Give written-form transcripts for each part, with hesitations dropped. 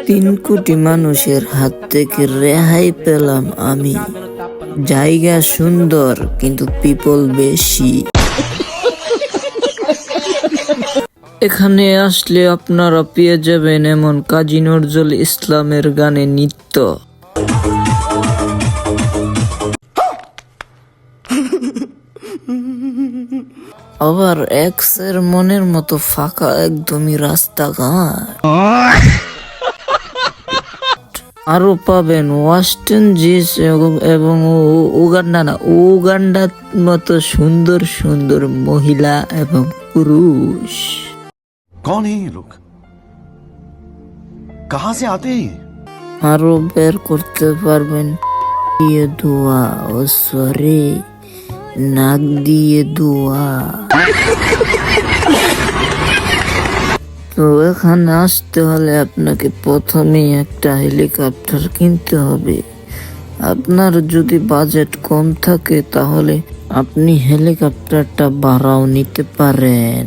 3 কোটি মানুষের হাত থেকে রেহাই পেলাম আমি। জায়গা সুন্দর কিন্তু পিপল বেশি। এখানে আসলে আপনারা পেয়ে যাবেন এমন কাজী নজরুল ইসলামের গানে নৃত্য। আবার এক্সের মনের মতো ফাঁকা একদমই রাস্তাঘাট। আরো পাবেন ওয়েস্টার্ন জিস এবং উগান্ডার মতো সুন্দর সুন্দর মহিলা এবং পুরুষ। कौन है ये लोग? कहां से आते हैं? আরো বের করতে পারবেন দিয়ে ধোয়া ও সরে নাক দিয়ে ধোয়া। তো এখানে আসতে হলে আপনাকে প্রথমেই একটা হেলিকপ্টার কিনতে হবে। আপনার যদি বাজেট কম থাকে তাহলে আপনি হেলিকপ্টারটা ভাড়াও নিতে পারেন।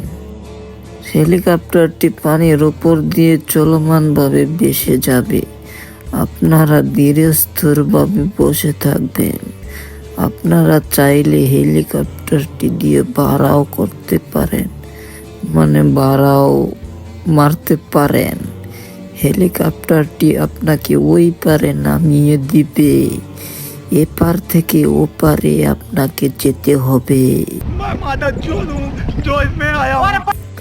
হেলিকপ্টারটি পানির উপর দিয়ে চলমানভাবে ভেসে যাবে। আপনারা ধীরস্থিরভাবে বসে থাকবেন। আপনারা চাইলে হেলিকপ্টারটি দিয়ে ভাড়াও করতে পারেন, মানে ভাড়াও মারতে পারেন। হেলিকপ্টারটি আপনাকে ওই পারে নামিয়ে দিবে। এপার থেকে ওপারে আপনাকে যেতে হবে।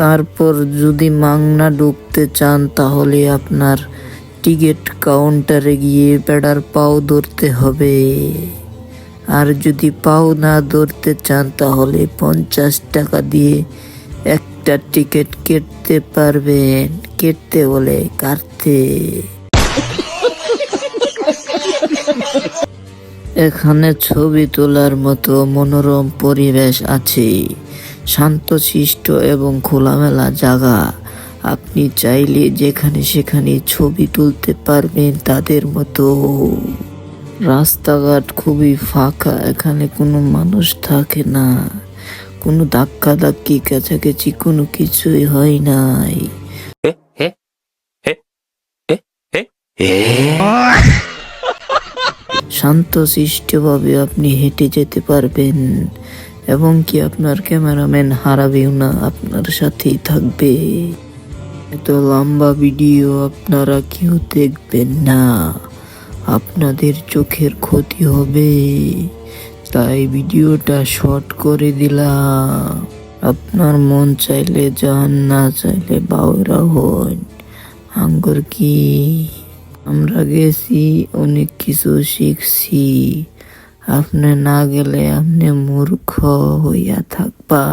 তারপর যদি মাংনা ঢুকতে চান তাহলে আপনার টিকিট কাউন্টারে গিয়ে বেড়ার পাও ধরতে হবে। আর যদি পাও না ধরতে চান তাহলে 50 টাকা দিয়ে একটা টিকিট কেটে পারবেন। কেটে বলে কাটতে। এখানে ছবি তোলার মতো মনোরম পরিবেশ আছে। শান্তশিষ্ট এবং খোলামেলা জায়গা। আপনি চাইলে যেখানে সেখানে ছবি তুলতে পারবেন তাদের মতো। রাস্তাঘাট খুবই ফাঁকা, এখানে কোনো মানুষ থাকে না। কোনো ধাক্কাধাক্কি কাছাকাছি কোনো কিছুই হয় নাই। শান্তশিষ্টভাবে আপনি হেঁটে যেতে পারবেন এবং কি আপনার ক্যামেরাম্যান হারাবেও না, আপনার সাথেই থাকবে। এত লম্বা ভিডিও আপনারা কেউ দেখবেন না, আপনাদের চোখের ক্ষতি হবে। তাই ভিডিওটা শর্ট করে দিলাম। আপনার মন চাইলে যান, না চাইলে বাউরা হন। আঙ্গুর কি আমরা গেছি, অনেক কিছু শিখছি। আপনি না গেলে আপনি মূর্খ হইয়া থাকবা।